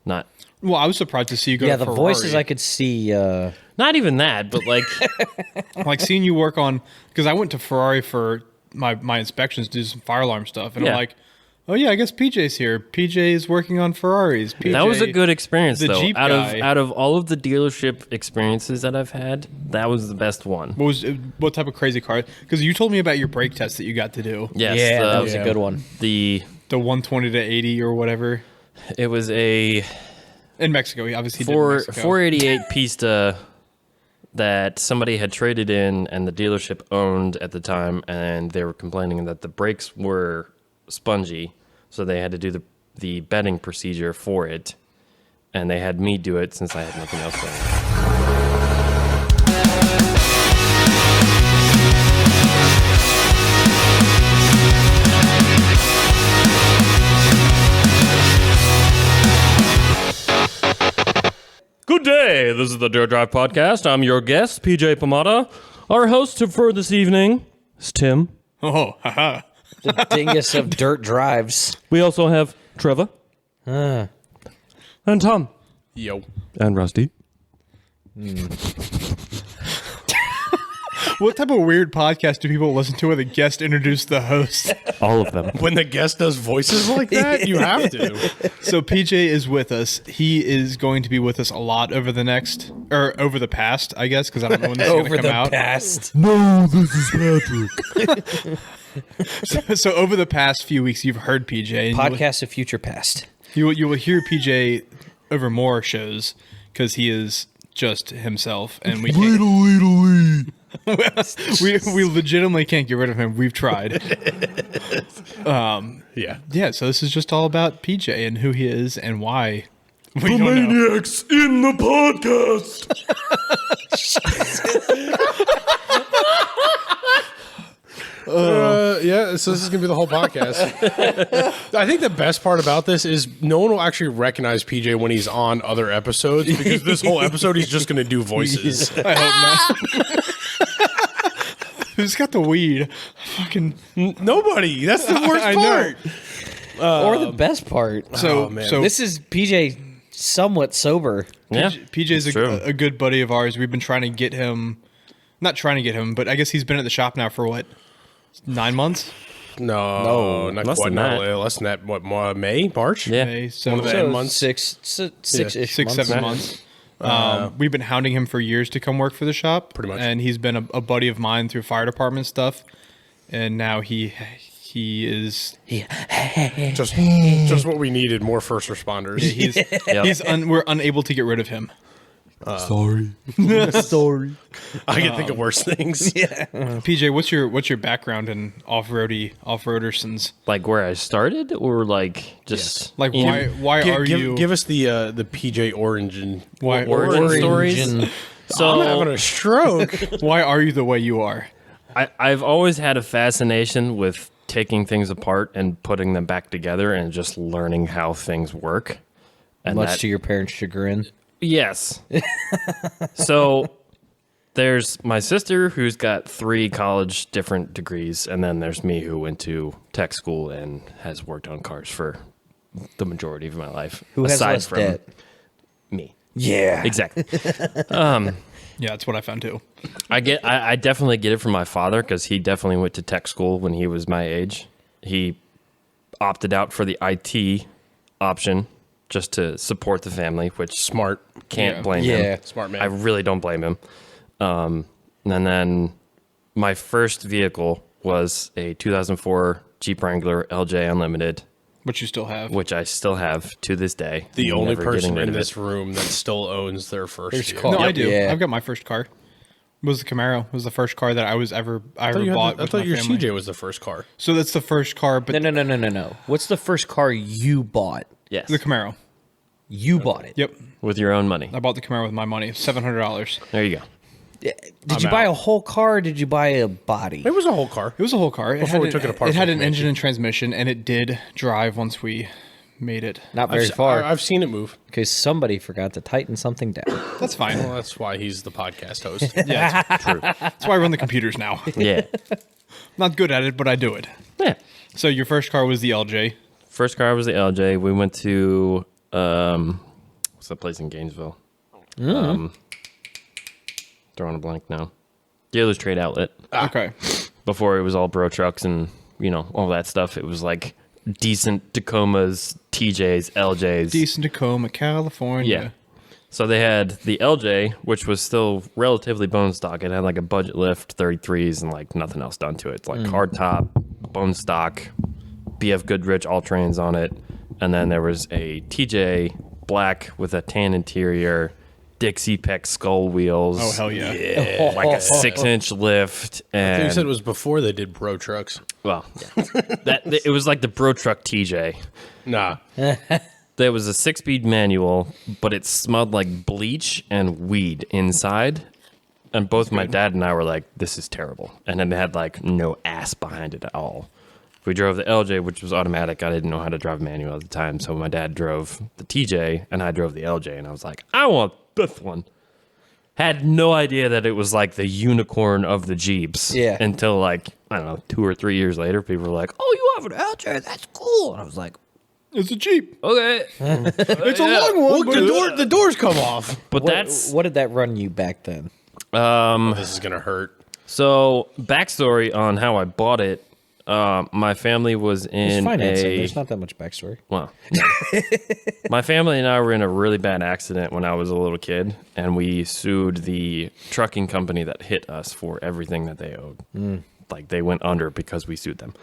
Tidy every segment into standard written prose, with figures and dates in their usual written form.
Not. Well, I was surprised to see you go to the Ferrari. voices I could see. Not even that, but like... Like seeing you work on... Because I went to Ferrari for my inspections to do some fire alarm stuff. And I'm like, oh yeah, I guess PJ's here. PJ is working on Ferraris. PJ, that was a good experience, the though. Jeep Out guy. of all of the dealership experiences that I've had, that was the best one. What type of crazy car? Because you told me about your brake test that you got to do. Yes, that was a good one. The 120 to 80 or whatever. It was a... In Mexico, he obviously did in Mexico. 488 Pista that somebody had traded in and the dealership owned at the time, and they were complaining that the brakes were spongy, so they had to do the bedding procedure for it, and they had me do it since I had nothing else going on. Good day, this is the Dirt Drive Podcast. I'm your guest, PJ Pomata. Our host for this evening is Tim. Oh, haha. The dingus of dirt drives. We also have Trevor. And Tom. Yo. And Rusty. What type of weird podcast do people listen to where the guest introduced the host? All of them. When the guest does voices like that, you have to. So PJ is with us. He is going to be with us a lot over the past, I guess, because I don't know when this is going to come out. past. No, this is Patrick. So over the past few weeks, you've heard PJ. And Podcast of future past. you will hear PJ over more shows because he is just himself, and we can't, we legitimately can't get rid of him. We've tried. Yeah. So this is just all about PJ and who he is and why. We don't know. Maniacs in the podcast. So this is going to be the whole podcast. I think the best part about this is no one will actually recognize PJ when he's on other episodes because this whole episode he's just going to do voices. I hope not. Who's got the weed? Fucking Nobody. That's the worst I know. part. Or the best part. So, man. so This is PJ somewhat sober. Yeah, PJ's a good buddy of ours. We've been trying to get him, not trying to get him, but I guess he's been at the shop now for what, 9 months? No, not less quite. than that. Less than that. What, May? March? Yeah. Okay, so One of the So end months. six-ish 6-7 months. months. We've been hounding him for years to come work for the shop. Pretty much. And he's been a buddy of mine through fire department stuff. And now he is Just what we needed, more first responders. we're unable to get rid of him. Sorry. I can think of worse things. PJ, what's your background in off-roadersons? Like where I started, or like just Like why are you Give us the PJ origin. why origin stories? Origin. So I'm having a stroke. why are you the way you are? I've always had a fascination with taking things apart and putting them back together and just learning how things work. And Much to your parents' chagrin. Yes. So there's my sister who's got 3 college different degrees, and then there's me who went to tech school and has worked on cars for the majority of my life. Who has aside less from debt? me. Yeah. Exactly. Yeah, that's what I found too. I definitely get it from my father because he definitely went to tech school when he was my age. He opted out for the IT option just to support the family, which Smart. can't blame Yeah. him. Smart man. I really don't blame him. And then my first vehicle was a 2004 Jeep Wrangler LJ Unlimited, Which you still have. which I still have to this day. The only Never getting person rid in of it. this room that still owns their first First vehicle. car. No, I Yep. do. Yeah. I've got my first car. It was the Camaro. It was the first car that I ever I thought, bought. I with thought my your family. CJ was the first car. So that's the first car, but No. What's the first car you bought? Yes. the Camaro. You bought it. Yep, With your own money. I bought the Camaro with my money, $700. There you go. Did you buy a whole car or did you buy a body? It was a whole car. It was a whole car. Before we took it apart It had for an Comanche. engine and transmission, and it did drive once we made it. Not very far. I've seen it move. Because somebody forgot to tighten something down. That's fine. Well, that's why he's the podcast host. Yeah, it's true. That's why I run the computers now. Yeah. Not good at it, but I do it. Yeah. So your first car was the LJ. First car was the LJ. We went to What's that place in Gainesville? Drawing a blank now. Dealer's Trade Outlet. Okay. Before it was all bro trucks and, all that stuff. It was like decent Tacomas, TJs, LJs. Decent Tacoma, California. Yeah. So they had the LJ, which was still relatively bone stock. It had like a budget lift, 33s, and like nothing else done to it. It's like hard top, bone stock, BF Goodrich all trains on it. And then there was a TJ black with a tan interior, Dixie Peck skull wheels. Oh, hell yeah. Like a 6-inch lift. And You said it was before they did bro trucks. well, yeah. It was like the bro truck TJ. Nah. There was a 6-speed manual, but it smelled like bleach and weed inside. And both my dad and I were like, this is terrible. And then it had like no ass behind it at all. We drove the LJ, which was automatic. I didn't know how to drive manual at the time. So my dad drove the TJ and I drove the LJ. And I was like, I want this one. Had no idea that it was like the unicorn of the Jeeps. Yeah. Until like, I don't know, 2 or 3 years later, people were like, oh, you have an LJ? That's cool. And I was like, It's a Jeep. okay. It's a long one. Look, but the doors come off. But that's What did that run you back then? This is gonna hurt. so backstory on how I bought it. My family was It's in financing. There's not that much backstory. well, my family and I were in a really bad accident when I was a little kid, and we sued the trucking company that hit us for everything that they owed. Like they went under because we sued them.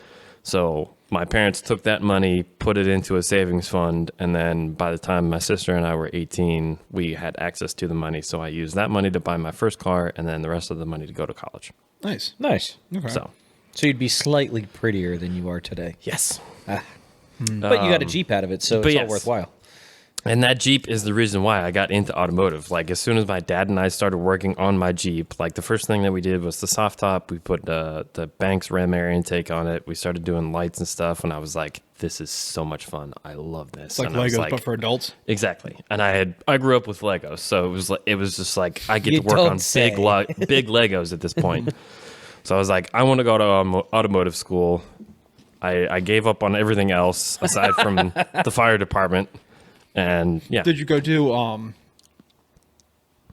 So my parents took that money, put it into a savings fund, and then by the time my sister and I were 18, we had access to the money. So I used that money to buy my first car, and then the rest of the money to go to college. Nice. Nice. Okay. So So you'd be slightly prettier than you are today. yes. But you got a Jeep out of it, so but it's all yes. worthwhile. And that Jeep is the reason why I got into automotive. Like, as soon as my dad and I started working on my Jeep, like, the first thing that we did was the soft top. We put the Banks Ram air intake on it. We started doing lights and stuff, and I was like, this is so much fun. I love this. It's like And I was Legos, but for adults. Exactly. And I grew up with Legos, so it was just like, I get You to work don't on say. big Legos at this point. So I was like, I want to go to automotive school. I gave up on everything else aside from the fire department. And yeah. Did you go to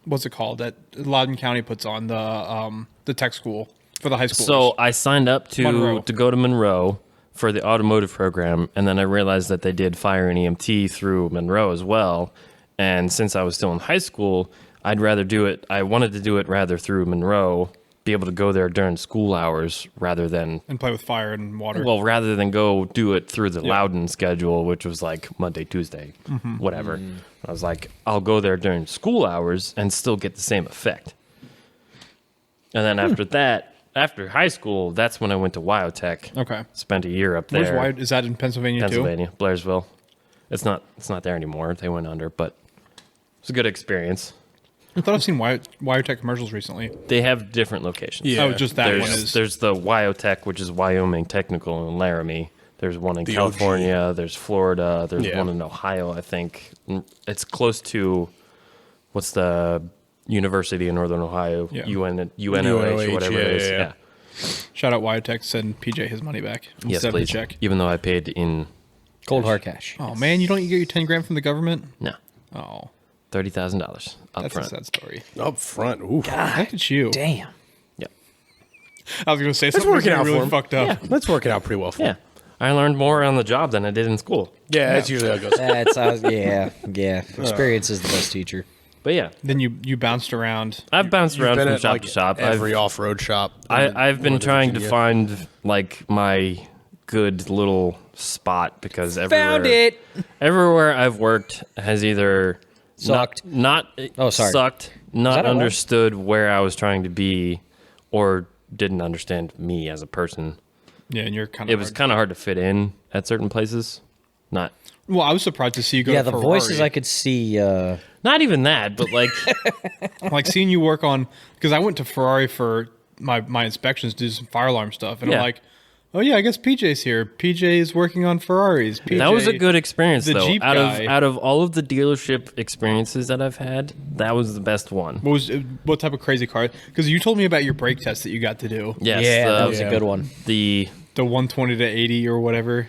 what's it called that Loudoun County puts on the tech school for the high school? So I signed up Monroe. to go to Monroe for the automotive program, and then I realized that they did fire and EMT through Monroe as well. And since I was still in high school, I wanted to do it rather through Monroe, be able to go there during school hours rather than and play with fire and water. rather than go do it through the Loudoun schedule, which was like Monday, Tuesday, whatever. I was like, I'll go there during school hours and still get the same effect. And then after that, after high school, that's when I went to Wyotech. Okay. Spent a year up Where's there. Wyatt? Is that in Pennsylvania, Pennsylvania, Blairsville. It's not there anymore. They went under, but it's a good experience. too? I thought I've seen Wyotech commercials recently. They have different locations. Yeah. Oh, just that one There's, is. there's the Wyotech, which is Wyoming Technical in Laramie. There's one in The California. There's Florida. There's Yeah. one in Ohio, I think. It's close to, what's the University of Northern Ohio? Yeah. UNOH or whatever it is. yeah. Yeah. Shout out Wyotech. Send PJ his money back Yes, instead of the please. check. Even though I paid in, Cold hard cash. Oh man, you don't get your 10 grand from the government? no, Oh, $30,000 up that's front. a sad story. Up front. Ooh. Look at you. Damn. Yeah. I was gonna say something working out really for him. fucked up. That's working out pretty well for Yeah. him. I learned more on the job than I did in school. Yeah, that's usually how it goes. That's yeah. Experience is the best teacher. But yeah, Then you bounced around. I've bounced You've around been from at, shop like, to shop. every off-road shop. I've been Northern trying to Virginia. find like my good little spot because Found it. everywhere I've worked has either Sucked. not Oh, sorry. sucked, not that a word? understood where I was trying to be, or didn't understand me as a person. Yeah, and you're kind of. It was kind of hard to fit in at certain places. Not Well, I was surprised to see you go. Yeah, to the Ferrari. voices I could see. not even that, but like like seeing you work on, because I went to Ferrari for my inspections to do some fire alarm stuff, and I'm Yeah. like, oh yeah, I guess PJ's here. PJ's working on Ferraris. PJ, that was a good experience the though. Jeep out guy. of all of the dealership experiences that I've had, that was the best one. What type of crazy car? Because you told me about your brake test that you got to do. Yes, yeah, the, that was a good one. the The 120 to 80 or whatever.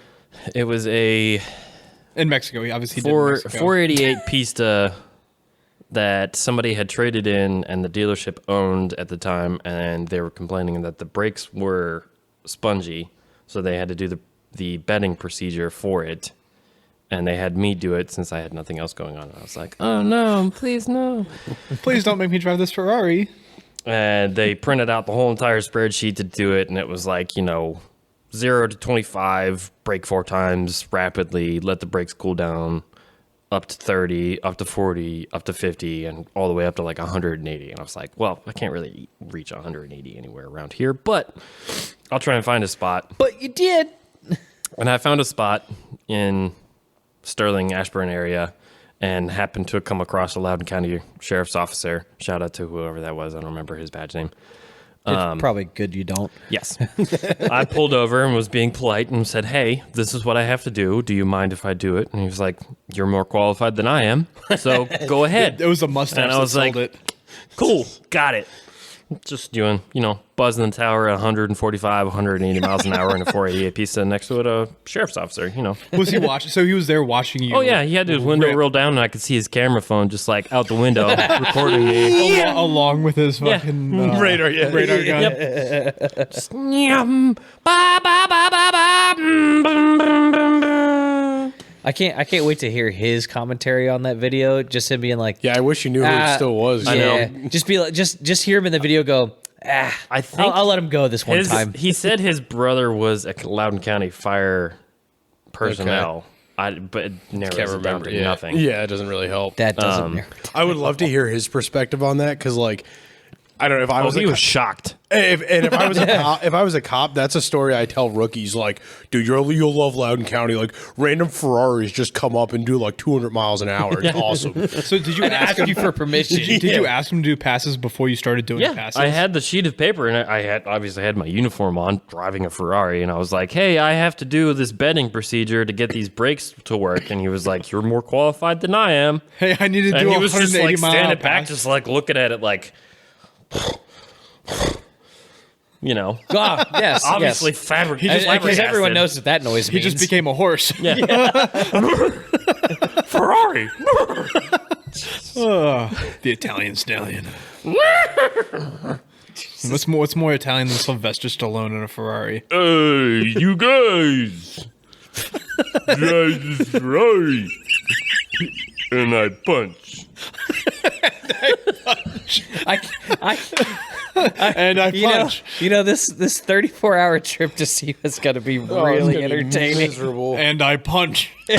it was a In Mexico, he obviously did in Mexico. 488 Pista that somebody had traded in and the dealership owned at the time, and they were complaining that the brakes were spongy, so they had to do the bedding procedure for it, and they had me do it since I had nothing else going on. I was like, oh no, please no. Please don't make me drive this Ferrari. And they printed out the whole entire spreadsheet to do it, and it was like, 0 to 25, brake 4 times rapidly, let the brakes cool down, up to 30, up to 40, up to 50, and all the way up to like 180. And I was like, well, I can't really reach 180 anywhere around here, but I'll try and find a spot. But you did. And I found a spot in Sterling, Ashburn area, and happened to come across a Loudoun County sheriff's officer. Shout out to whoever that was. I don't remember his badge name. It's probably good you don't. Yes. I pulled over and was being polite and said, hey, this is what I have to do. Do you mind if I do it? And he was like, you're more qualified than I am, so go ahead. It was a mustache And I was that like, sold it. Cool, got it. Just doing, buzzing the tower at 145, 180 miles an hour in a 488 Pista next to it, a sheriff's officer, Was he watching? So he was there watching you. Oh, yeah, he had his window rolled down, and I could see his camera phone just like out the window recording me. Along with his fucking Radar, yeah. radar gun. Yep. Nyam, ba, ba, ba, ba, ba, mm, bum, bum, bum, bum. I can't wait to hear his commentary on that video. Just him being like, Yeah, I wish you knew who it still was. I yeah. know. Just be like, just hear him in the video go. I think I'll let him go this one time. He said his brother was a Loudoun County fire personnel. But it narrows Can't it down remember. to Yeah. nothing. Yeah, it doesn't really help. That doesn't. I would love to hear his perspective on that because, like, I don't know if I was. He was shocked. If I was a cop, that's a story I tell rookies. Like, dude, you'll love Loudoun County. Like, random Ferraris just come up and do like 200 miles an hour. It's awesome. So did you and ask ask him you for permission. Did you ask him to do passes before you started doing Yeah, passes? I had the sheet of paper, and I had obviously had my uniform on, driving a Ferrari, and I was like, "Hey, I have to do this bedding procedure to get these brakes to work." And he was like, "You're more qualified than I am." Hey, I need to And do he a was just 180 like mile standing pass. back, just like looking at it, like, Yes, obviously yes. fabric. Because everyone knows what that noise He means. just became a horse. Yeah. Ferrari. The Italian stallion. What's more Italian than Sylvester Stallone in a Ferrari? Hey, you guys. Drive this Ferrari. And I punch. And I punch. This 34-hour trip to see was going to be really entertaining. Miserable. And I punch. You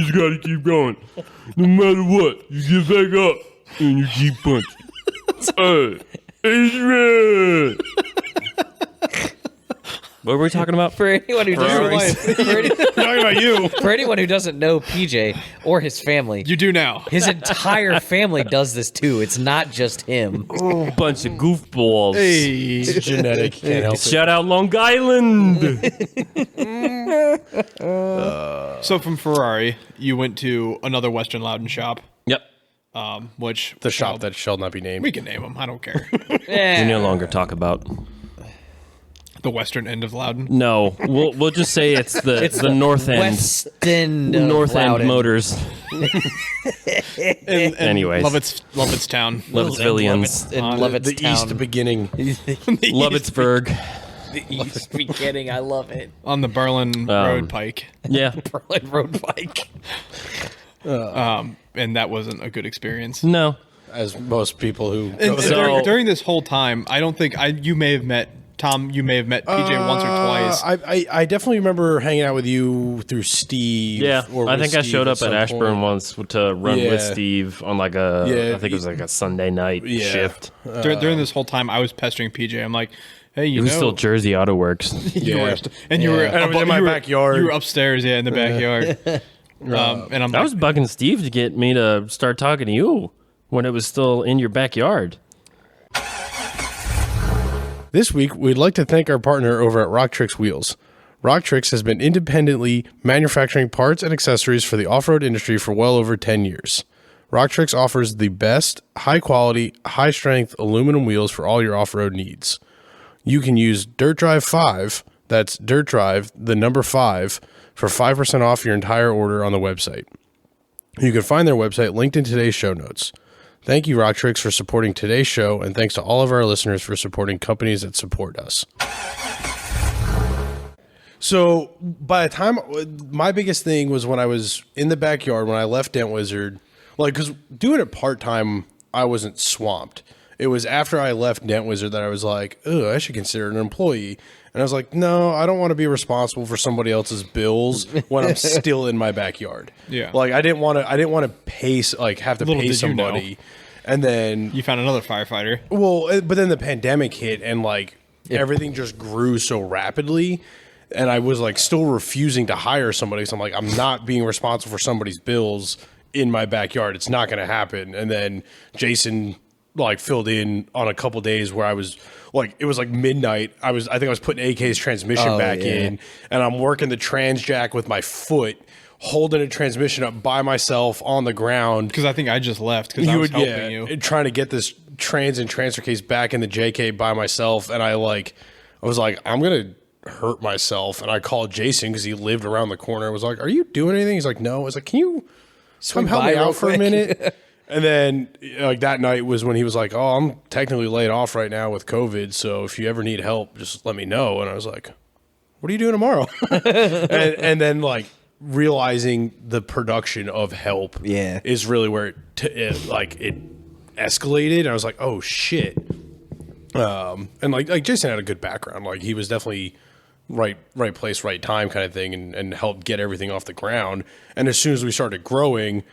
just gotta keep going. No matter what, you get back up and you keep punching. Hey, Adrian! What were we talking about? For anyone who doesn't, Talking about you. for anyone who doesn't know PJ or his family, You do now. his entire family does this too. It's not just him. Bunch of goofballs. Hey. It's genetic. Can't help it. Shout out Long Island. So from Ferrari, you went to another Western Loudon shop, Yep. which The shop that shall not be named. we can name them. I don't care. We no longer talk about. The western end of Loudon. No, we'll just say it's the north end. West End of North End Loudon. Motors. And Anyways. Lovett's town. Lovettsvillians. In Lovett's the town. East beginning. Lovittsburg. The East beginning. I love it. On the Berlin Road Pike. Yeah. Berlin Road Bike. And that wasn't a good experience. No. As most people who And go So- there. during this whole time, I don't think you may have met Tom. You may have met PJ once or twice. I definitely remember hanging out with you through Steve. Yeah, or I with think I Steve showed up some at Ashburn point. once to run Yeah. with Steve on like a, Yeah, I think it was like a Sunday night Yeah. shift. During this whole time, I was pestering PJ. I'm like, hey, It was still Jersey Auto Works. you Yeah. were, and you were And I was in my you were- backyard. You were upstairs, in the backyard. And I'm I like, was bugging Steve to get me to start talking to you when it was still in your backyard. This week, we'd like to thank our partner over at Rocktrix Wheels. Rocktrix has been independently manufacturing parts and accessories for the off-road industry for well over 10 years. Rocktrix offers the best, high-quality, high-strength aluminum wheels for all your off-road needs. You can use Dirt Drive 5, That's Dirt Drive, the number 5, for 5% off your entire order on the website. You can find their website linked in today's show notes. Thank you, Rocktrix, for supporting today's show, and thanks to all of our listeners for supporting companies that support us. So by the time, my biggest thing was when I was in the backyard, when I left Dent Wizard, like, because doing it part-time, I wasn't swamped. It was after I left Dent Wizard that I was like, oh, I should consider an employee. And I was like, no, I don't want to be responsible for somebody else's bills when I'm still in my backyard. Yeah. Like, I didn't want to pay, like, have to Little pay did you know. somebody. And then, You found another firefighter. well, but then the pandemic hit and, like, everything just grew so rapidly. And I was, like, still refusing to hire somebody. So I'm like, I'm not being responsible for somebody's bills in my backyard. It's not going to happen. And then Jason, like, filled in on a couple days where I was, like, it was like midnight. I think I was putting AK's transmission back in, and I'm working the trans jack with my foot, holding a transmission up by myself on the ground. Because I think I just left because I was helping you. Trying to get this trans and transfer case back in the JK by myself. And I was like, I'm going to hurt myself. And I called Jason because he lived around the corner. I was like, are you doing anything? He's like, no. I was like, can you come help me out for a minute? And then, like, that night was when he was like, oh, I'm technically laid off right now with COVID, so if you ever need help, just let me know. And I was like, what are you doing tomorrow? and then, like, realizing the production of help is really where it escalated. And I was like, oh, shit. And, like Jason had a good background. Like, he was definitely right place, right time kind of thing, and helped get everything off the ground. And as soon as we started growing,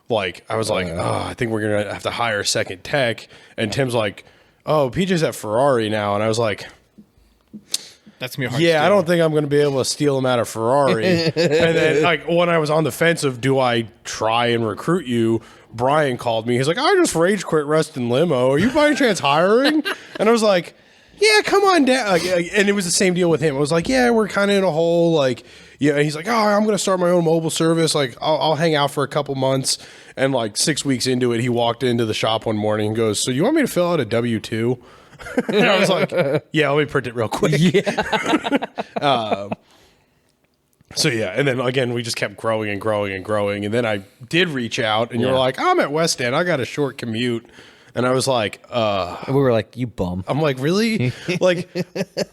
like, I was like, oh, I think we're going to have to hire a second tech. And Tim's like, oh, PJ's at Ferrari now. And I was like, That's going to be hard. yeah, I don't think I'm going to be able to steal him out of Ferrari. And then, like, when I was on the fence of do I try and recruit you, Brian called me. He's like, I just rage quit Rustin Limo. Are you by any chance hiring? And I was like, yeah, come on down. Like, and it was the same deal with him. I was like, yeah, we're kind of in a hole. Like, yeah. And he's like, oh, I'm going to start my own mobile service. Like, I'll hang out for a couple months. And like 6 weeks into it, he walked into the shop one morning and goes, so you want me to fill out a W-2? And I was like, yeah, let me print it real quick. Yeah. So yeah, and then again, we just kept growing and growing and growing. And then I did reach out, and you were like, I'm at West End. I got a short commute. And I was like, And we were like, you bum. I'm like, really? Like,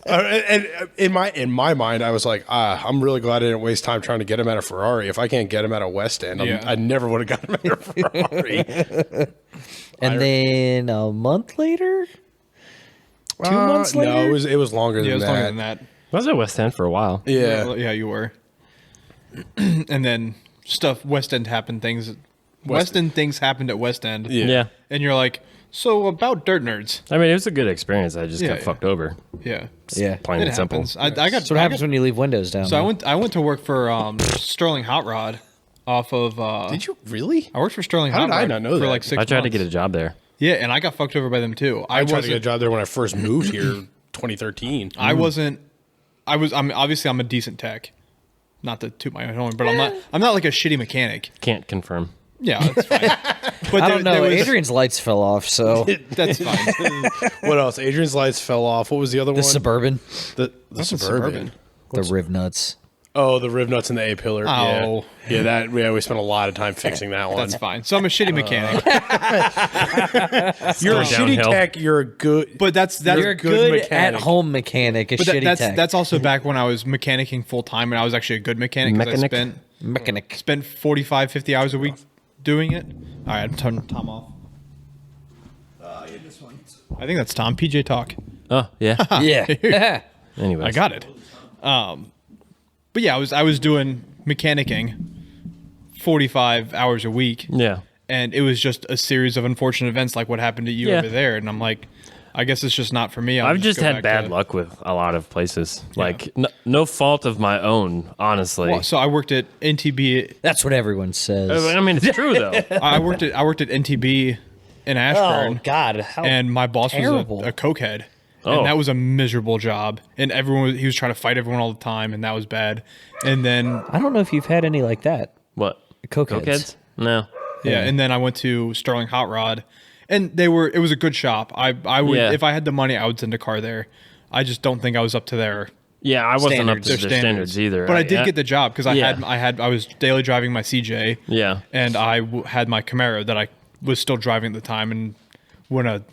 and in my mind, I was like, I'm really glad I didn't waste time trying to get him out of Ferrari. If I can't get him out of West End, I never would have gotten him out of Ferrari. And then a month later? 2 months later? No, it was longer than Yeah, it was that. longer than that. I was at West End for a while. Yeah. Yeah, you were. And then West End happened. West End things happened at West End. Yeah. And you're like, so about Dirt Nerds. I mean, it was a good experience. I just got fucked over. Yeah. Yeah. Plain It and simple. happens. I got. That's what happens when you leave windows down. So I went to work for Sterling Hot Rod off of. Did you really? I worked for Sterling How Hot did I Rod not know for that? like 6 months. I tried to get a job there. Yeah, and I got fucked over by them too. I tried to get a job there when I first moved here, 2013. I'm obviously I'm a decent tech. Not to toot my own horn, but I'm not like a shitty mechanic. Can't confirm. Yeah, that's fine. But I don't know. was- Adrian's lights fell off, so That's fine. What else? Adrian's lights fell off. What was the other the one? Suburban, The Suburban. the riv nuts. Oh, the riv nuts and the A pillar. Oh. Yeah. We spent a lot of time fixing that one. That's fine. So I'm a shitty mechanic. You're a shitty downhill. tech. You're a good. But that's You're a good good mechanic. at-home mechanic, a shitty tech. that's also back when I was mechanicking full time, and I was actually a good mechanic. 'Cause Mechanic? I mechanic. spent 45, 50 hours a week doing it. All right, I'm turning Tom off. I think that's Tom. PJ talk. Oh, yeah. Yeah. Anyways. I got it. But yeah, I was doing mechanicking 45 hours a week. Yeah. And it was just a series of unfortunate events like what happened to you Yeah. over there. And I'm like, I guess it's just not for me. I've just go had back bad to- luck with a lot of places. Like, no fault of my own, honestly. Well, so I worked at NTB. That's what everyone says. I mean, it's true, though. I worked at NTB in Ashburn. Oh, God. How And my boss terrible. was a cokehead. Oh. And that was a miserable job. And he was trying to fight everyone all the time, and that was bad. And then I don't know if you've had any like that. What? Cokeheads. No. yeah, and then I went to Sterling Hot Rod, and it was a good shop. I would Yeah. if I had the money, I would send a car there. I just don't think I was up to their Yeah, I wasn't up to Standards. their standards either. But I did get the job because Yeah. I was daily driving my CJ. Yeah. And I had my Camaro that I was still driving at the time, and when maybe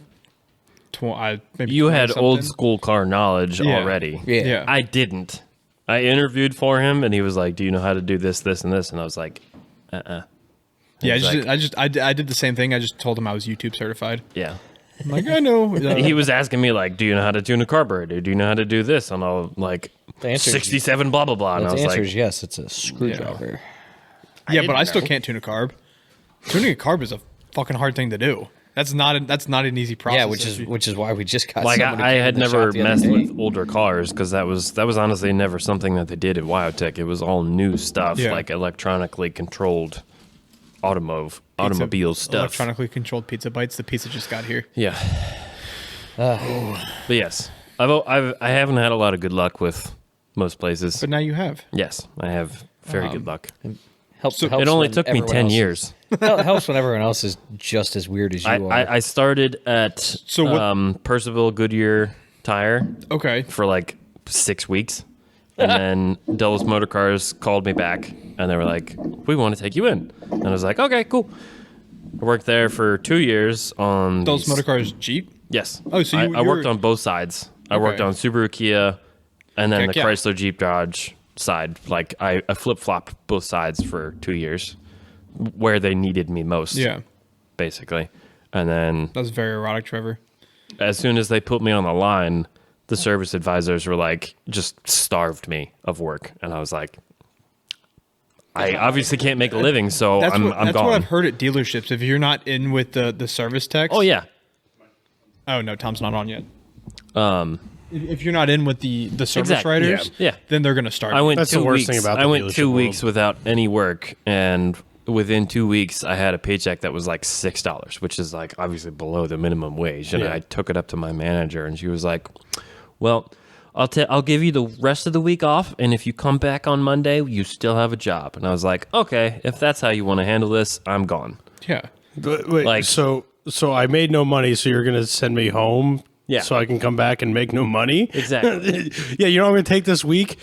You 20 had something. old school car knowledge Yeah. already. Yeah. I didn't. I interviewed for him, and he was like, "Do you know how to do this, this, and this?" And I was like, Yeah, He's I did the same thing. I just told him I was YouTube certified. "Yeah." I'm like, I know. He was asking me like, "Do you know how to tune a carburetor? Do you know how to do this?" And all like The answer is- 67 blah blah blah. And I The was answer like, is yes. It's a screwdriver. yeah, didn't but I still know. can't tune a carb. Tuning a carb is a fucking hard thing to do. That's not an easy process. Yeah, which is why we just got. like someone who I came had in the never shop the other messed day. with older cars because that was honestly never something that they did at Wyotech. It was all new stuff, Yeah. like electronically controlled automobile stuff. Electronically controlled pizza bites. The pizza just got here. Yeah. But yes, I haven't had a lot of good luck with most places. But now you have. Yes, I have very good luck. Helps It only when took me everyone 10 else is- years. Helps when everyone else is just as weird as you are. I started at So what- Percival Goodyear Tire Okay. for like 6 weeks. And then Dulles Motor Cars called me back and they were like, "We want to take you in." And I was like, "Okay, cool." I worked there for 2 years on Those these- motor cars Jeep. Yes. Oh, so I you worked were- on both sides. I worked Okay. on Subaru, Kia, and then Heck the yeah. Chrysler Jeep Dodge side. Like I flip-flopped both sides for 2 years where they needed me most. Yeah. Basically. And then That's very erotic, Trevor. as soon as they put me on the line, the service advisors were like, just starved me of work. And I was like, I obviously can't make a living, so I'm That's gone. what I've heard at dealerships. If you're not in with the service techs. Oh, yeah. Oh no, Tom's not on yet. If you're not in with the service Exactly. writers, Yeah. then they're gonna start. I went That's 2 the worst weeks. thing about I the went dealership 2 world. weeks without any work, and within 2 weeks, I had a paycheck that was like $6, which is like obviously below the minimum wage. And Yeah. I took it up to my manager, and she was like, "Well, I'll give you the rest of the week off, and if you come back on Monday, you still have a job." And I was like, "Okay, if that's how you want to handle this, I'm gone." Yeah. Wait, Like- so I made no money, so you're gonna send me home, Yeah. so I can come back and make no money. Exactly. Yeah, you know I'm gonna take this week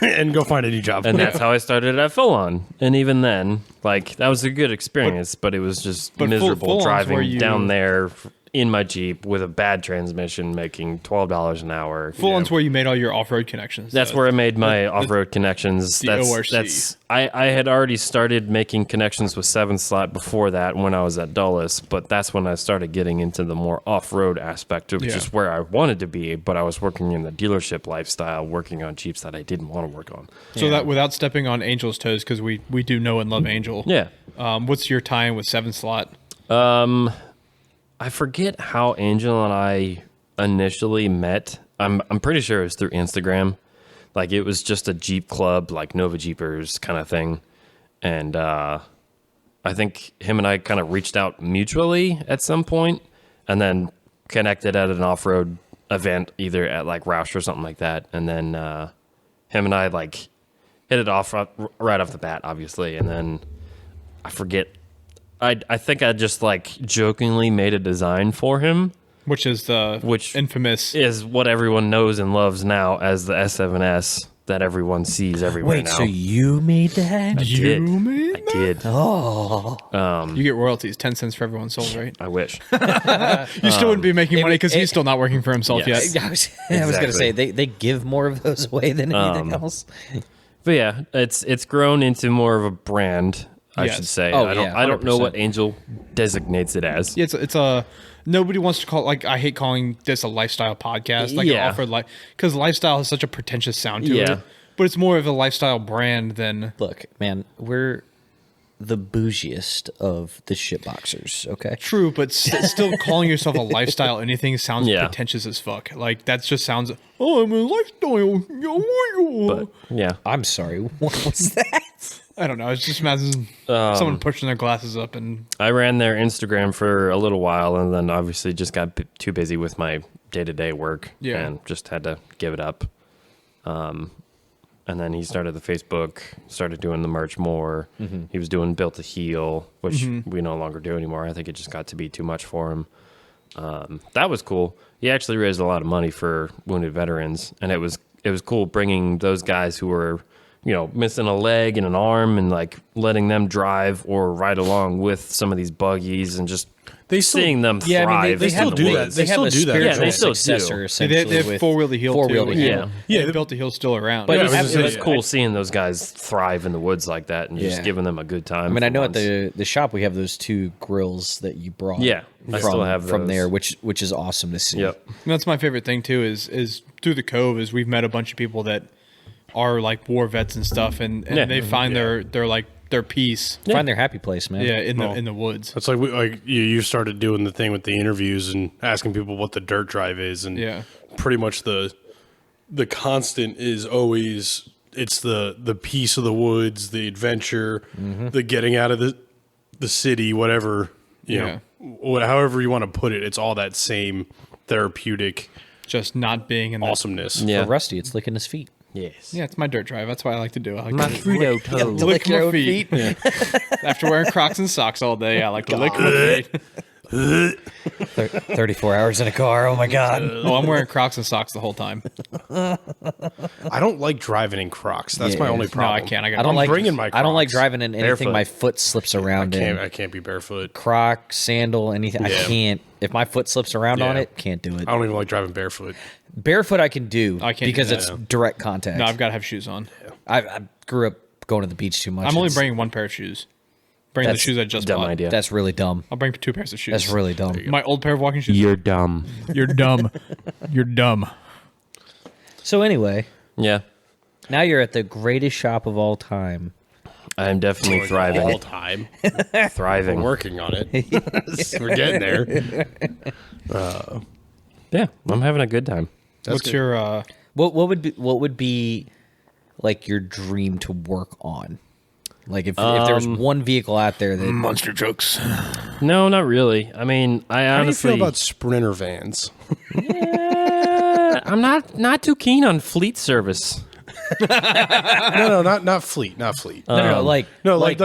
and go find a new job. And that's how I started at Full On. And even then, like, that was a good experience, but it was just but miserable Full On's driving where you- down there in my Jeep with a bad transmission, making $12 an hour. Full on's where you made all your off-road connections. That's so where I made my off-road connections. the That's ORC. I had already started making connections with 7-slot before that when I was at Dulles, but that's when I started getting into the more off-road aspect, which Yeah. is where I wanted to be, but I was working in the dealership lifestyle, working on Jeeps that I didn't want to work on. So that without stepping on Angel's toes, because we do know and love Angel. Yeah. What's your tie-in with 7-slot? I forget how Angel and I initially met. I'm pretty sure it was through Instagram. Like it was just a Jeep club, like Nova Jeepers kind of thing. And I think him and I kind of reached out mutually at some point and then connected at an off-road event, either at like Roush or something like that. And then him and I like hit it off right off the bat, obviously. And then I forget. I think I just like jokingly made a design for him, Which is the infamous. is what everyone knows and loves now as the S7S that everyone sees everywhere Wait, now. so you made that? I You did. made I did. You get royalties, 10 cents for everyone sold, right? I wish. You still wouldn't be making money because it- he's still not working for himself Yes. yet. I was going to Exactly. say they give more of those away than anything else. But yeah, it's grown into more of a brand, I Yes. should say. Oh, I don't know what 100%. Angel designates it as. Yeah, it's a nobody wants to call like I hate calling this a lifestyle podcast, like Yeah. an offered life, because lifestyle has such a pretentious sound to Yeah. it. But it's more of a lifestyle brand than Look, man, we're the bougiest of the shitboxers, okay? true. But still calling yourself a lifestyle anything sounds Yeah. pretentious as fuck. Like that just sounds. Oh, I'm a lifestyle. But yeah. I'm sorry, what was that? I don't know. It's just imagine someone pushing their glasses up and I ran their Instagram for a little while and then obviously just got too busy with my day-to-day work Yeah. and just had to give it up. And then he started the Facebook, started doing the merch more. He was doing Built to Heal, which we no longer do anymore. I think it just got to be too much for him. That was cool. He actually raised a lot of money for wounded veterans, and it was it was cool bringing those guys who were, missing a leg and an arm, and like letting them drive or ride along with some of these buggies and just seeing them Yeah, thrive. I mean, They still in the do that. woods. They still have a do that. spiritual Yeah, they still do. successor, They essentially. have with four-wheel to heel, four-wheel too. to heel. Yeah. Yeah, they built the hill still around. But It it's- was, it it was was- cool seeing those guys thrive in the woods like that and just Yeah. giving them a good time. I mean, I for know once. at the shop we have those 2 grills that you brought. Yeah, I from, still have from those. there, which is awesome to see. Yep. That's my favorite thing too. Is through the Cove is we've met a bunch of people that are like war vets and stuff, and Yeah. they find their peace. Find their happy place, man. Yeah, in the woods. It's like you started doing the thing with the interviews and asking people what the dirt drive is, and Yeah. pretty much the constant is always it's the peace of the woods, the adventure, the getting out of the city, whatever however you want to put it. It's all that same therapeutic Just not being in the awesomeness. Yeah. For Rusty, it's licking his feet. Yes. Yeah, it's my dirt drive. That's why I like to do it. I like My to Frito toes. lick your my own feet. After wearing Crocs and socks all day, I like to lick my feet. 34 hours in a car. Oh my god. Oh, I'm wearing Crocs and socks the whole time. I don't like driving in Crocs. That's my Yeah. only No, problem. I can't. I don't I'm like bringing my I don't like Crocs. driving in anything Barefoot. my foot slips around in. I can't be barefoot. Croc, sandal, anything. I Yeah. can't. If my foot slips around on Yeah. it, can't do it. I don't even like driving barefoot. Barefoot I can do I can't do because that. it's direct contact. No, I've got to have shoes on. I grew up going to the beach too much. I'm only It's- bringing one pair of shoes. Bring the That's shoes I just Dumb bought. idea. That's really dumb. I'll bring 2 pairs of shoes. That's really dumb. My old pair of walking shoes. You're dumb. You're dumb. You're dumb. So anyway, Yeah. now you're at the greatest shop of all time. I'm definitely All thriving. time. Thriving. I'm working on it. We're getting there. Yeah, I'm having a good time. What's good. your What would be like your dream to work on? Like if there was one vehicle out there that monster trucks? No, not really. I mean, I How do you honestly, feel about Sprinter vans? I'm not too keen on fleet service. No, not fleet, not fleet. no, like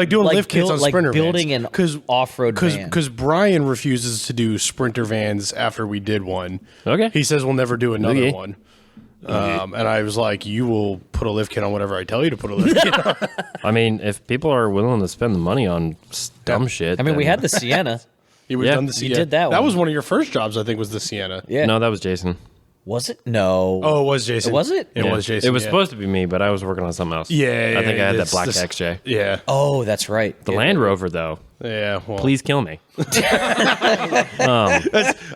doing lift kits on like Sprinter building vans. an off-road van. Because Brian refuses to do Sprinter vans after we did one. Okay. He says we'll never do another Okay. one. And I was like, you will put a lift kit on whatever I tell you to put a lift kit on. I mean, if people are willing to spend the money on dumb shit, I mean, we then- had the Sienna. You would Yeah, have done the you Sienna. did that That one. was one of your first jobs, I think, was the Sienna. Yeah. No, that was Jason. Was it? No. Oh, it was Jason. Was it? It Yeah. was Jason. It was yeah. supposed to be me, but I was working on something else. Yeah, I think I had that this- black this- XJ. Yeah. Oh, that's right. The Land Rover, though, Yeah. Well, please kill me.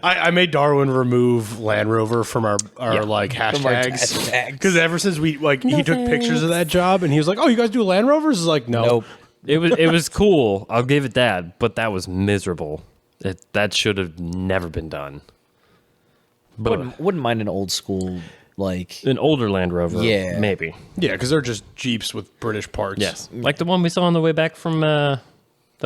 I made Darwin remove Land Rover from our like From our hashtags hashtags. because ever since we he took pictures of that job and he was like, "Oh, you guys do Land Rovers?" It's like, no, Nope. It was cool. I'll give it that, but that was miserable. That should have never been done. But Wouldn't mind an old school like. an older Land Rover, Yeah. maybe. yeah, because they're just Jeeps with British parts. Yes, like the one we saw on the way back from the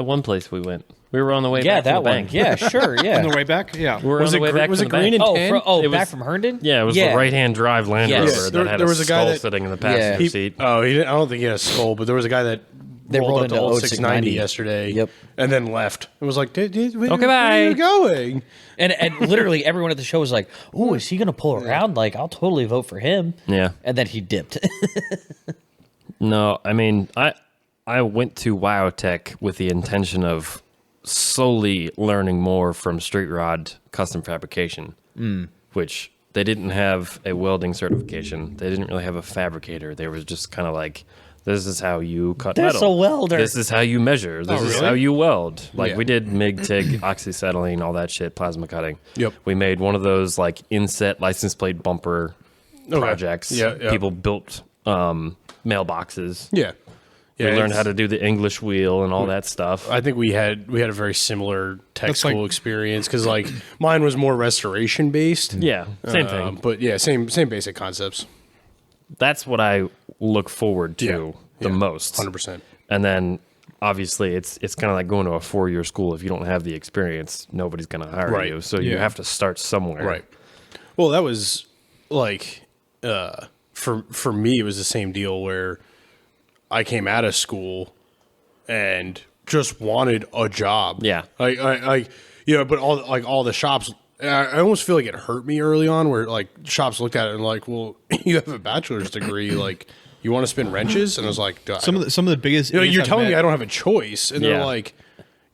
one place we went. We were on the way Yeah, back from that the one. bank. Yeah, sure. Yeah. On the way back? Yeah. We were Was on it the way gre- back was from it the green bank. and Oh, tan? It back was- from Herndon. Yeah, it was the right-hand drive Land Yes. Rover There- that had there a was a guy skull that- sitting in the passenger He, seat. oh, he didn't, I don't think he had a skull, but there was a guy that They rolled rolled up the into old old 690 690. yesterday. Yep. And then left. It was like, where Okay, are bye. you going? And literally everyone at the show was like, "Oh, is he gonna pull around? Like, I'll totally vote for him." Yeah. And then he dipped. No, I mean, I went to WyoTech with the intention of solely learning more from Street Rod custom fabrication, which they didn't have a welding certification. They didn't really have a fabricator. They were just kind of like, this is how you cut That's metal. a welder. This is how you measure. This is really? how you weld. Like Yeah. we did MIG, TIG, oxyacetylene, all that shit, plasma cutting. Yep. We made one of those like inset license plate bumper Okay. projects. Yeah, yeah. People built mailboxes. Yeah. Yeah. We learned it's- how to do the English wheel and all that stuff. I think we had a very similar tech That's school like- experience because like mine was more restoration based. Yeah, same thing. But yeah, same basic concepts. That's what I look forward to Yeah, the yeah, most. 100%. And then obviously it's kind of like going to a 4-year school. If you don't have the experience, nobody's going to hire Right. you. So you Yeah. have to start somewhere. Right. Well, that was like for me it was the same deal where I came out of school and just wanted a job. Yeah. But all the shops I almost feel like it hurt me early on, where like shops looked at it and like, well, you have a bachelor's degree, like you want to spin wrenches, and I was like, Some of the biggest. you're idiots I've telling me met- I don't have a choice, and Yeah. they're like,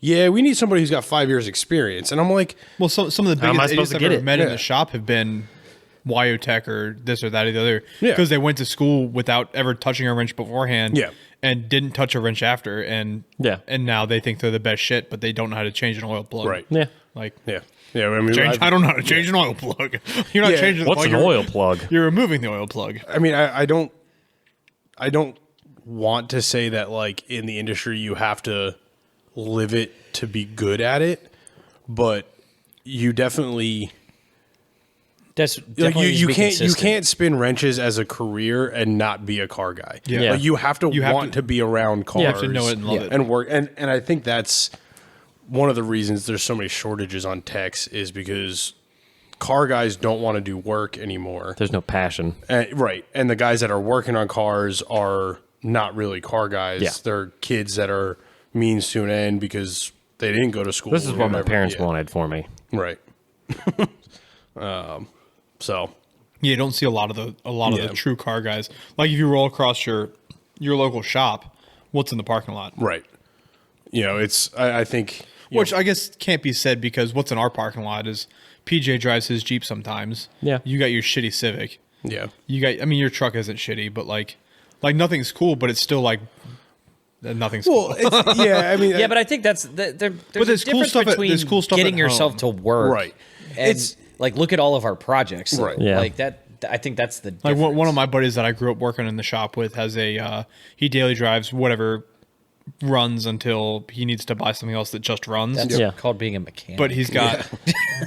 yeah, we need somebody who's got 5 years experience, and I'm like, Well, some of the How am I biggest idiots supposed to I've get ever it? met in Yeah. the shop have been Wyotech or this or that or the other. Yeah. Because they went to school without ever touching a wrench beforehand. Yeah. And didn't touch a wrench after, and Yeah. and now they think they're the best shit, but they don't know how to change an oil plug. right, Yeah. Like, yeah. I mean, I don't know how to change an oil plug. You're not Yeah. changing the What's plug. an you're- oil plug? You're removing the oil plug. I mean, I don't want to say that like in the industry you have to live it to be good at it, but you definitely That's like definitely you be can't consistent. spin wrenches as a career and not be a car guy. Yeah. Like, you have to You have want to- to be around cars. You have to know it and love it. and work. And I think that's one of the reasons there's so many shortages on techs is because car guys don't want to do work anymore. There's no passion. Right. And the guys that are working on cars are not really car guys. Yeah. They're kids that are means to an end because they didn't go to school. This is or what my whatever. parents Yeah. wanted for me. Right. So Yeah, you don't see a lot of the Yeah. true car guys. Like if you roll across your local shop, what's in the parking lot? right. It's I think Which I guess can't be said because what's in our parking lot is PJ drives his Jeep sometimes. Yeah. You got your shitty Civic. yeah. You got I mean your truck isn't shitty, but like nothing's cool, but it's still like nothing's Well, cool. it's, yeah, I mean, Yeah, but I think that's there's there's a cool difference stuff at- between there's cool stuff getting at yourself home. to work, Right. And It's- like look at all of our projects, Right. Yeah. Like that. I think that's the Like one of difference. my buddies that I grew up working in the shop with has a he daily drives whatever runs until he needs to buy something else that just runs. That's Yeah. called being a mechanic. But he's got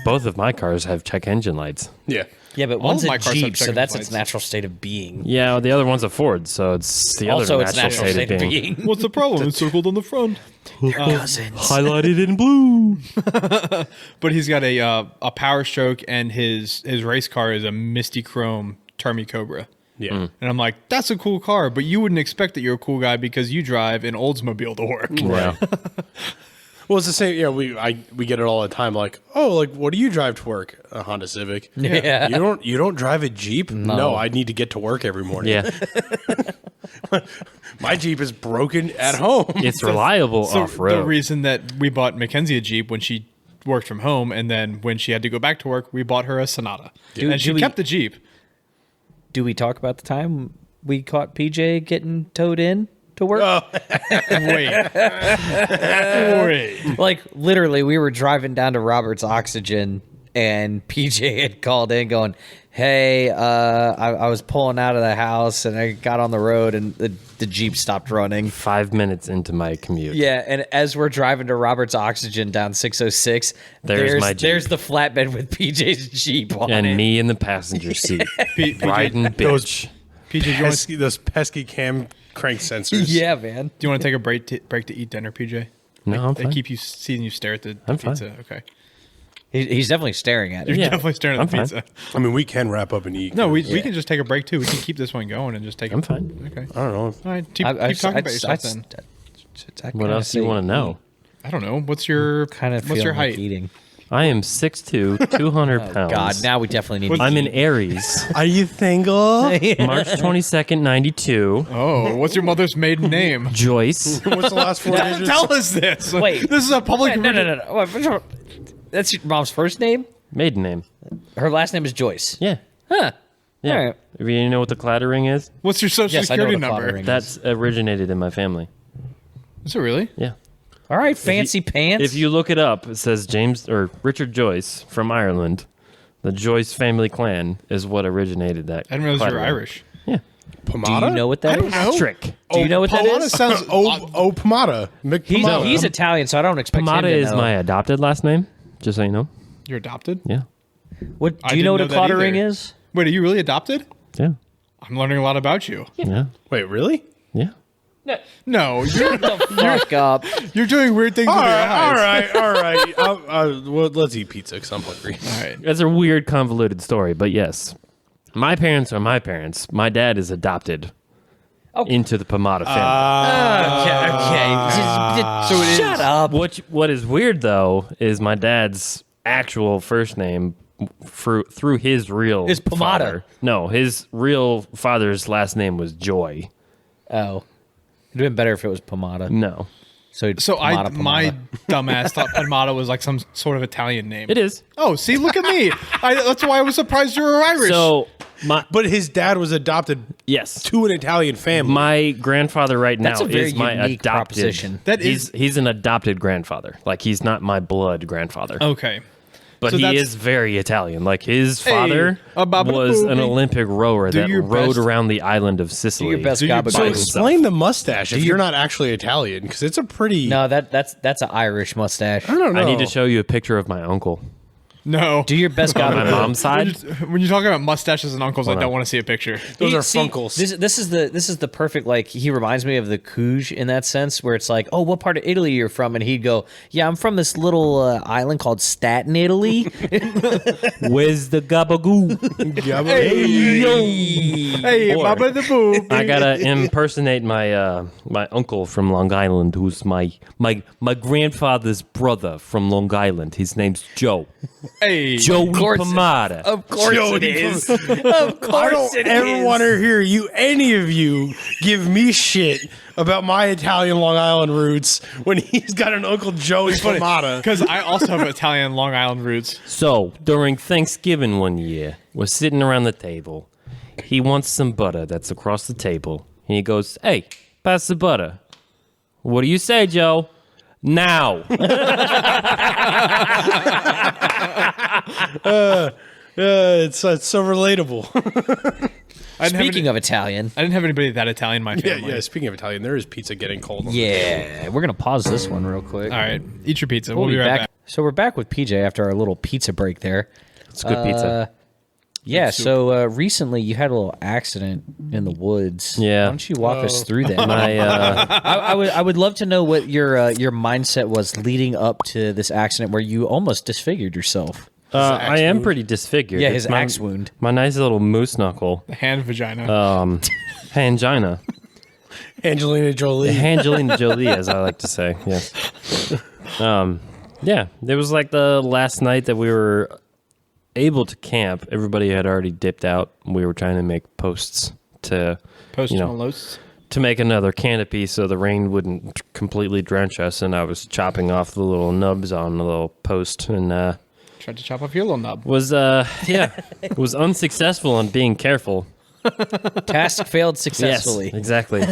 Both of my cars have check engine lights. yeah. yeah, but all one's of a my cars have Jeep, so check that's engine its lights. natural state of being. Yeah, the other one's a Ford, so it's the Also, other its natural, state of being. what's the problem? It's circled on the front. Cousins. Highlighted in blue. But he's got a Power Stroke, and his race car is a Misty Chrome Termi Cobra. Yeah. And I'm like, that's a cool car, but you wouldn't expect that you're a cool guy because you drive an Oldsmobile to work. Yeah. Well, it's the same. Yeah, we get it all the time. Like, oh, like what do you drive to work? A Honda Civic. Yeah. You don't drive a Jeep? No, I need to get to work every morning. Yeah. My Jeep is broken at home. It's reliable So off road. the reason that we bought Mackenzie a Jeep when she worked from home, and then when she had to go back to work, we bought her a Sonata. And she do we- kept the Jeep. Do we talk about the time we caught PJ getting towed in to work? Wait. Wait. Like literally, we were driving down to Robert's Oxygen, and PJ had called in going, "Hey, I was pulling out of the house, and I got on the road, and the Jeep stopped running." 5 minutes into my commute. Yeah, and as we're driving to Robert's Oxygen down 606, There's my Jeep. there's the flatbed with PJ's Jeep on And it. me in the passenger seat. Riding bitch. PJ, do you want those pesky cam crank sensors. Yeah, man. to take a break to eat dinner, PJ? No, I'm They fine. keep you seeing you stare at the I'm fine. pizza. Okay. He's definitely staring at it. Yeah, Definitely staring at the I'm fine. pizza. I mean, we can wrap up and eat. No, we can just take a break too. We can keep this one going and just take. I'm fine. Okay. I don't know. All right. Keep talking about yourself then. What else do you want to know? I don't know. What's your Kind of what's your height? eating. I am 6'2", 200 pounds. God, now we definitely need. I'm in Aries. Are you single? March 22nd, 92. Oh, what's your mother's maiden name? Joyce. What's the last four digits? Tell us this. Wait. This is a public. no. That's your mom's first name. Maiden name. Her last name is Joyce. Yeah. Huh. Yeah. All right. You know what the clattering is? What's your social Yes, I know security what a number? clattering That's originated in my family. Is it really? Yeah. All right, fancy pants. If you look it up, it says James or Richard Joyce from Ireland. The Joyce family clan is what originated that. I didn't realize you were clattering. Irish. Yeah. do Pomata? you know what that I don't is? know. Trick. Do you know what that Pomata is? sounds. Pomata. Mick He's, Pomata. he's Italian, so I don't expect him Pomata to is know. my adopted last name, just so you know. You're adopted. Yeah. What I do you know what a didn't know that clattering either. is? Wait, are you really adopted? Yeah. I'm learning a lot about you. Yeah. Wait, really? Yeah. No, you're Fuck up. you're doing weird things with your eyes. all right. Well, let's eat pizza because I'm hungry. All right. It's a weird, convoluted story, but yes. My parents are my parents. My dad is adopted into the Pomata family. Okay. So it is. Shut up. What is weird, though, is my dad's actual first name through his real His Pomata. father. No, his real father's last name was Joy. Oh, it'd been better if it was Pomata. No, So My Pomata. dumbass thought Pomata was like some sort of Italian name. it is. Oh, see, look at me. That's why I was surprised you were Irish. So But his dad was adopted yes, to an Italian family. my grandfather right That's now a very is my unique adopted. proposition. That he's an adopted grandfather. Like he's not my blood grandfather. okay. But So he that's- is very Italian. Like his father a babba was an boopy. Olympic rower Do that your rode best- around the island of Sicily. your best Do your- gabagool. so by So himself. explain the mustache if you're not actually Italian, because it's a pretty. No, that's an Irish mustache. I don't know. I need to show you a picture of my uncle No. Do your best on my gabagool. mom's when, side. you, when you're talking about mustaches and uncles, I Hold don't on. want to see a picture. Those are See, Funkles. This is the perfect, like, he reminds me of the Cooge in that sense, where it's like, oh, what part of Italy you're from? And he'd go, yeah, I'm from this little island called Staten, Italy. Where's the gabagoo? Hey, Or- Baba the Boob. I gotta impersonate my my uncle from Long Island, who's my grandfather's brother from Long Island. His name's Joe. Hey. Joey course it- Pomata. Of course it is. Of I course don't it ever is. want to hear any of you give me shit about my Italian Long Island roots when he's got an Uncle Joey Pomata. Because I also have Italian Long Island roots. So during Thanksgiving one year, we're sitting around the table. He wants some butter that's across the table. And he goes, "Hey, pass the butter." What do you say, Joe? Now. It's so relatable. Speaking of Italian, I didn't have anybody that Italian in my yeah, family. yeah. Speaking of Italian, there is pizza getting cold. yeah, we're going to pause this one real quick. All right. Eat your pizza. We'll We'll be be right back. back. So we're back with PJ after our little pizza break there. It's good pizza. Yeah, so recently you had a little accident in the woods. Yeah. Why don't you walk us through that? My I would love to know what your mindset was leading up to this accident where you almost disfigured yourself. I am pretty disfigured. Yeah, It's his axe wound. My nice little moose knuckle. Hand vagina. Hangina. Angelina Jolie. Angelina Jolie, as I like to say. Yes. Yeah, it was like the last night that we were able to camp. Everybody had already dipped out. We were trying to make posts to Post you know, Malos. to make another canopy so the rain wouldn't completely drench us. And I was chopping off the little nubs on the little post and Tried to chop off your little nub. was was unsuccessful in being careful. Task failed successfully. Yes, exactly.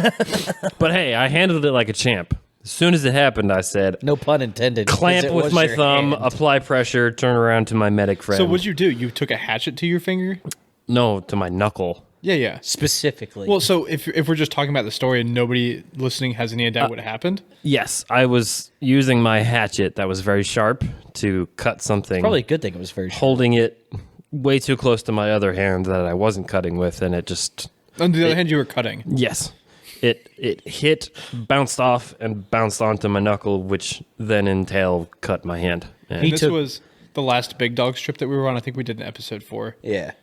But hey, I handled it like a champ. As soon as it happened, I said, No pun intended. 'cause clamp it with was my your thumb, hand. apply pressure, turn around to my medic friend. So what'd you do? You took a hatchet to your finger? No, to my knuckle. Yeah, yeah. Specifically. Well, so if we're just talking about the story and nobody listening has any idea what happened, Yes, I was using my hatchet that was very sharp to cut something, probably a good thing it was very short. holding it way too close to my other hand that I wasn't cutting with, and it just, on the other hand, you were cutting. yes. It hit, bounced off, and bounced onto my knuckle, which then in tail cut my hand. And And this took- was the last big dog strip that we were on. I think we did in episode 4. Yeah.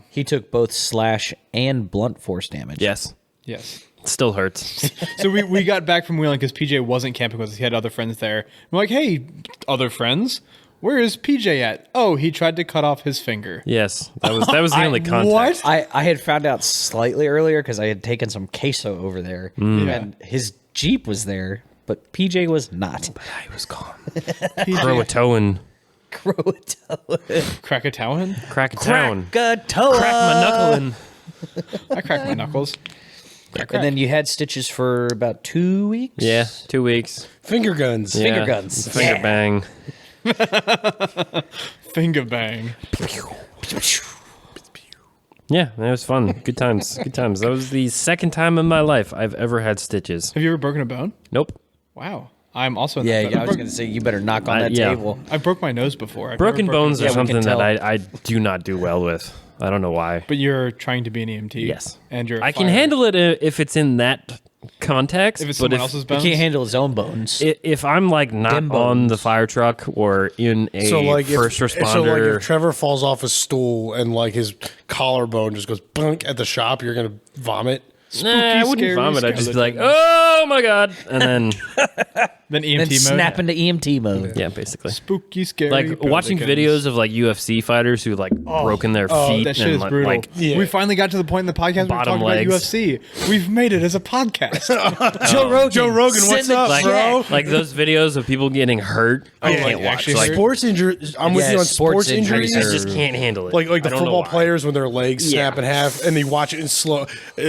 He took both slash and blunt force damage. yes, Yes. it still hurts. So we got back from Wheeling because PJ wasn't camping with us. He had other friends there. We're like, hey, other friends, where is PJ at? Oh, he tried to cut off his finger. Yes, that was the only context. What? I had found out slightly earlier because I had taken some queso over there, and his Jeep was there, but PJ was not. I was gone. PJ, Croatoan, Krakatoan? Krakatoan, Krakatoa. crack my knuckle in. I cracked my knuckles. And then you had stitches for about 2 weeks. Yeah, 2 weeks. Finger guns. Yeah, Finger guns. Finger Yeah. bang. Finger bang. Yeah, it was fun. Good times. Good times. That was the second time in my life I've ever had stitches. Have you ever broken a bone? Nope. Wow. I'm also in Yeah, that boat. I was going to say you better knock on I- that yeah. table. I broke my nose before. I've Broken never bones Yeah, are we can something that tell. I do not do well with. I don't know why. But you're trying to be an EMT. Yes. And you're I can fired. handle it if it's in that context. If it's but someone else's He bones. can't handle his own bones. if I'm like not Dim on the bones. fire truck or in a first responder, So like if Trevor falls off a stool and like his collarbone just goes bunk at the shop, you're gonna vomit. I wouldn't scary vomit. I'd just be like, skeletons. oh my god, and then Then EMT Then mode. snap into EMT mode. yeah, basically. Spooky, scary. Like watching pelicans. videos of like UFC fighters who like broken their feet That shit and is brutal. like We finally got to the point in the podcast where we're Bottom talking legs. about UFC. We've made it as a podcast. Joe Rogan, what's send the up, like, chat. like those videos of people getting hurt. I Yeah, can't watch. actually Like, hurt. Sports injuries. I'm with Yeah, you on sports sports injuries. injuries I are- just can't handle it. Like I the don't know football why. players when their legs snap Yeah. in half and they watch it in slow. just You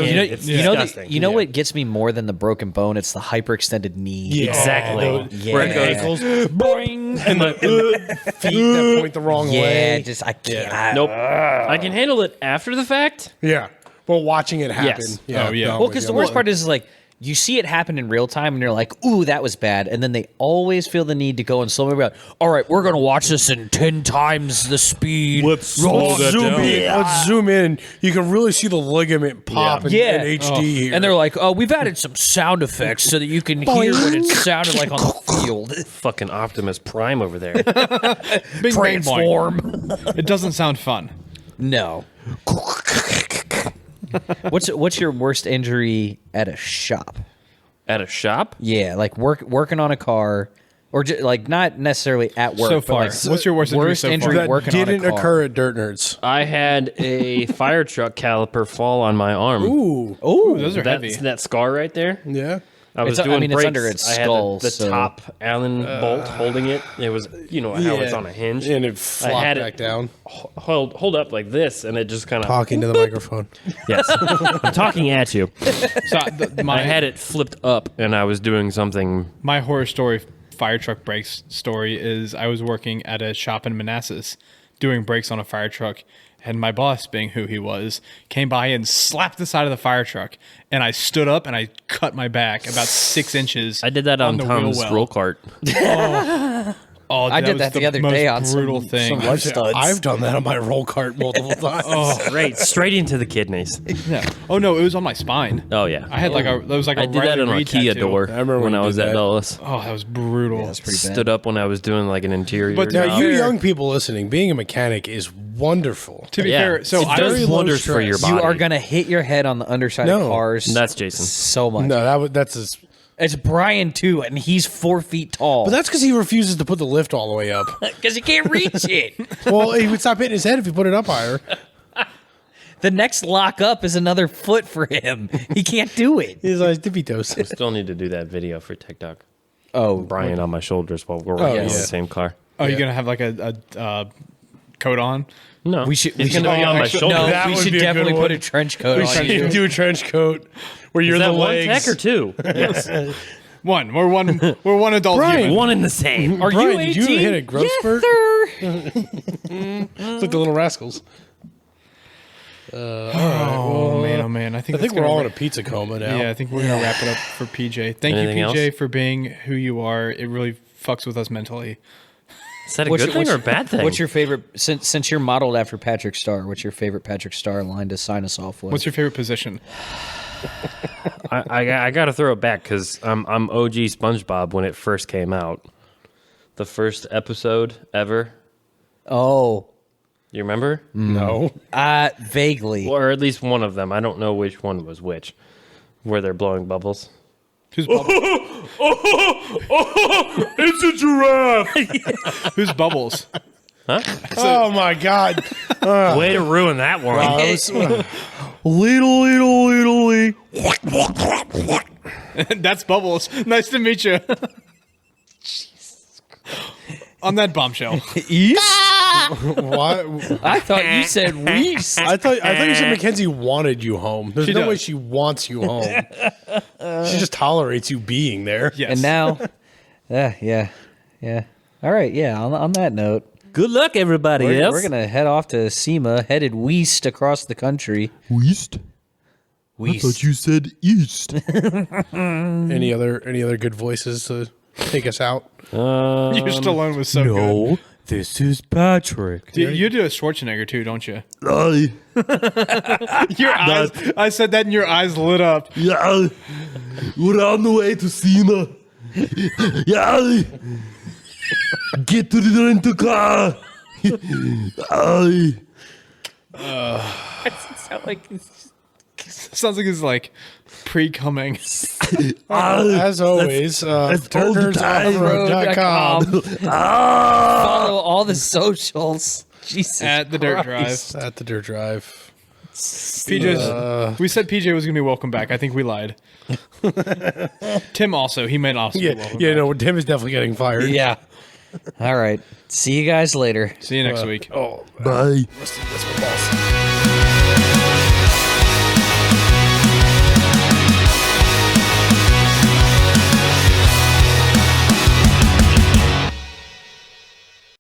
know, can't. It's disgusting. you know what gets me more than the broken bone? It's the hyperextended knee. Yeah. Exactly. Yeah. Where it goes, Ankles Boing. and the feet that point the wrong Yeah, way. just I can't. nope. I can handle it after the fact. Yeah. Well, watching it happen. Yes. Oh, yeah. no, Well, because the yeah. worst part is like you see it happen in real time, and you're like, "Ooh, that was bad," and then they always feel the need to go and slow. Be like, "All right, we're gonna watch this in 10 times the speed." Let's slow that zoom down. in. Let's zoom in. You can really see the ligament pop in, Yeah. in HD here. And they're like, "Oh, we've added some sound effects so that you can hear what it sounded like on the field." Fucking Optimus Prime over there. Bing, bang, boing. Transform. It doesn't sound fun. No. What's your worst injury at a shop? At a shop? Yeah, like working on a car, or like not necessarily at work. So but far. like What's your worst injury so far? that working on a didn't car. occur at Dirt Nerds. I had a fire truck caliper fall on my arm. Ooh. Oh, Those are heavy. That scar right there. Yeah. I was It's- I doing mean, it's brakes. under its I had skull, the so- top Allen bolt holding it. It was, how it's on a hinge. And it I flopped had back down. hold up like this, and it just kind of. Talking to the microphone. Yes, I'm talking at you. So I had it flipped up, and I was doing something. my horror story, fire truck brakes story, is I was working at a shop in Manassas doing brakes on a fire truck, and my boss, being who he was, came by and slapped the side of the fire truck, and I stood up and I cut my back about 6 inches. I did that on the Tom's wheel well. roll cart. Oh, I did was that the other day most on brutal some thing. life studs. I've done that on my roll cart multiple times. Straight into the kidneys. Yeah. Oh no, it was on my spine. Oh yeah, I had that was like a I did that Riley on a Reid Kia tattoo. door remember when when I you was did at that. Dulles. Oh, that was brutal. That's pretty bad. Stood up when I was doing like an interior. But Now, job. you fair- young people listening, being a mechanic is wonderful. To be Yeah. fair, so It I does was low wonders for your stress. body. You are gonna hit your head on the underside of No. cars. That's Jason. so much. No, that's his. It's Brian too, and he's 4 feet tall. But that's because he refuses to put the lift all the way up. because he can't reach it. Well, he would stop hitting his head if you put it up higher. The next lock up is another foot for him. He can't do it. He's like dippy toes. Still need to do that video for TikTok. Oh, Brian on my shoulders while we're Oh, working in yeah. the same car. Oh, Yeah. you're gonna have like a coat on? No, We should- He's we gonna should- be on my actually- shoulder. no, That we would should be a good definitely one. put a trench coat We on should you. do a trench coat where you're Is that the one legs. tech or two? Yes, One. We're one adult Brian, human. one and the same. Are Brian, you did 18? you hit a growth Yes, spurt? sir. It's like the Little Rascals. Oh man, I think I think we're all in a pizza coma now. Yeah, I think we're gonna wrap it up for PJ. Thank Anything you, PJ, else? for being who you are. It really fucks with us mentally. Is that a good thing or a bad thing? What's your favorite? Since you're modeled after Patrick Star, what's your favorite Patrick Star line to sign us off with? What's your favorite position? I got to throw it back because I'm OG SpongeBob when it first came out. The first episode ever. Oh, You remember? No. vaguely. Or at least one of them. I don't know which one was which. Where they're blowing bubbles. Who's Bubbles? It's a giraffe. Who's Bubbles? Oh my God. Way to ruin that one. Little. That's Bubbles. Nice to meet you. On that bombshell. What? I thought you said Reese. I thought you said Mackenzie wanted you home. There's She no does. way she wants you home. She just tolerates you being there. Yes. And now, yeah. All right, yeah. On that note, Good luck, everybody we're gonna head off to SEMA, headed west across the country. West? West. You said east. Any other good voices to take us out? Your Stallone was so good. This is Patrick. You do a Schwarzenegger too, don't you? Aye. Your eyes. I said that and your eyes lit up. Yeah. We're on the way to SEMA. Yeah. Get to the rental car. Aye. Sound like Sounds like it's like pre-coming. As always, turnersoffroad.com. Follow all the socials. Jesus. At the Dirt Christ. Drive. At the Dirt Drive. PJ's. We said PJ was gonna be welcome back. I think we lied. Tim also. He might also be welcome back. No, Tim is definitely getting fired. Yeah. All right. See you guys later. See you next week. Oh, Bye. that's my balls.